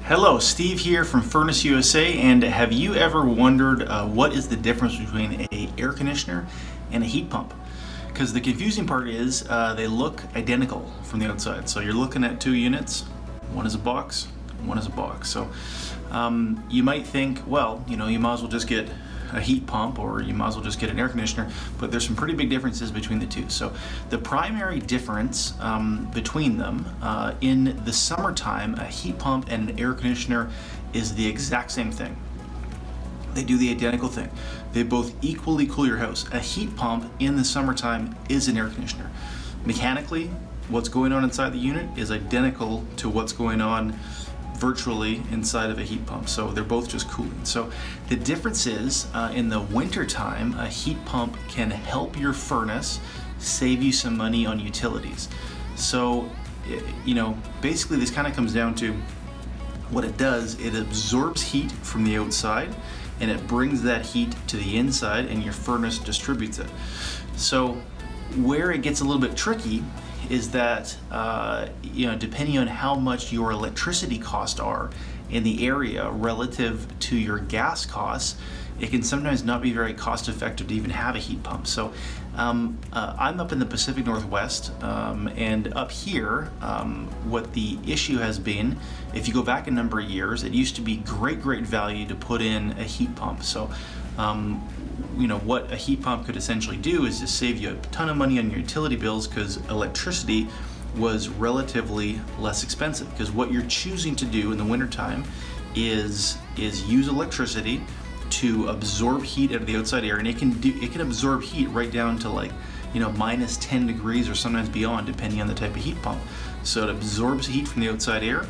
Hello, Steve here from FurnaceUSA, and have you ever wondered what is the difference between an air conditioner and a heat pump? Because the confusing part is they look identical from the outside. So you're looking at two units, one is a box, one is a box. So you might think, well, you might as well just get a heat pump or you might as well just get an air conditioner, but there's some pretty big differences between the two. So the primary difference between them in the summertime, a heat pump and an air conditioner is the exact same thing. They do the identical thing. They both equally cool your house. A heat pump in the summertime is an air conditioner. Mechanically, what's going on inside the unit is identical to what's going on virtually inside of a heat pump. So they're both just cooling. So the difference is in the winter time, a heat pump can help your furnace save you some money on utilities. So, basically this kind of comes down to what it does. It absorbs heat from the outside and it brings that heat to the inside and your furnace distributes it. So where it gets a little bit tricky is that depending on how much your electricity costs are in the area relative to your gas costs, it can sometimes not be very cost effective to even have a heat pump. So I'm up in the Pacific Northwest, and up here what the issue has been, if you go back a number of years, it used to be great value to put in a heat pump. So what a heat pump could essentially do is just save you a ton of money on your utility bills because electricity was relatively less expensive. Because what you're choosing to do in the wintertime is use electricity to absorb heat out of the outside air, and it can absorb heat right down to minus 10 degrees or sometimes beyond, depending on the type of heat pump. So it absorbs heat from the outside air,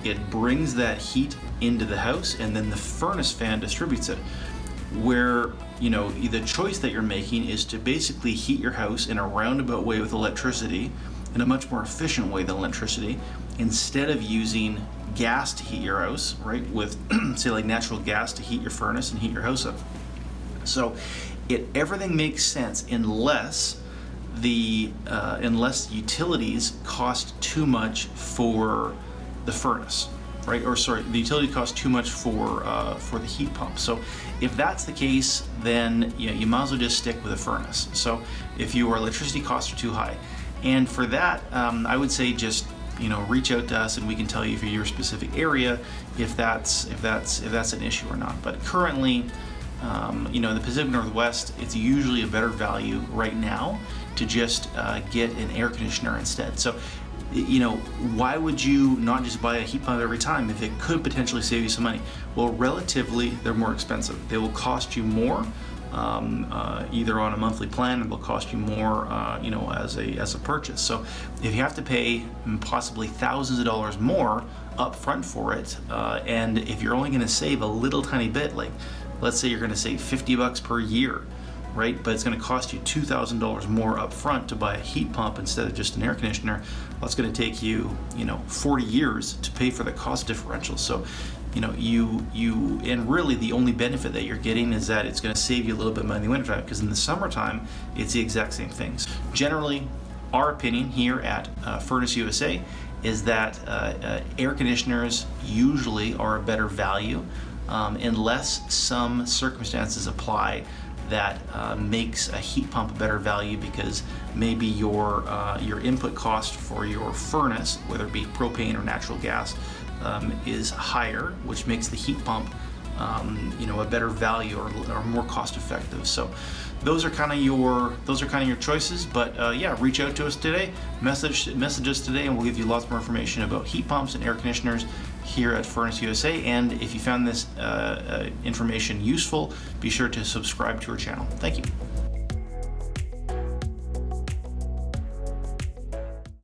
it brings that heat into the house, and then the furnace fan distributes it. Where the choice that you're making is to basically heat your house in a roundabout way with electricity, in a much more efficient way than electricity, instead of using gas to heat your house, right? With say like natural gas to heat your furnace and heat your house up. So everything makes sense unless utilities cost too much for the furnace. Right, or sorry, the utility costs too much for the heat pump. So if that's the case, then you might as well just stick with a furnace. So if your electricity costs are too high, and for that, I would say just reach out to us and we can tell you for your specific area if that's an issue or not. But currently, in the Pacific Northwest, it's usually a better value right now to just get an air conditioner instead. So why would you not just buy a heat pump every time if it could potentially save you some money? Well, relatively, they're more expensive. They will cost you more, either on a monthly plan, or they'll cost you more, as a purchase. So if you have to pay possibly thousands of dollars more up front for it, and if you're only going to save a little tiny bit, like let's say you're going to save $50 per year, right? But it's going to cost you $2,000 more up front to buy a heat pump instead of just an air conditioner. Well, it's going to take you, 40 years to pay for the cost differential. So, and really the only benefit that you're getting is that it's going to save you a little bit of money in the wintertime, because in the summertime, it's the exact same things. Generally, our opinion here at FurnaceUSA is that air conditioners usually are a better value unless some circumstances apply that makes a heat pump a better value, because maybe your input cost for your furnace, whether it be propane or natural gas, is higher, which makes the heat pump a better value or more cost effective. So those are kind of your choices. But reach out to us today, message us today, and we'll give you lots more information about heat pumps and air conditioners here at FurnaceUSA. And if you found this information useful, be sure to subscribe to our channel. Thank you.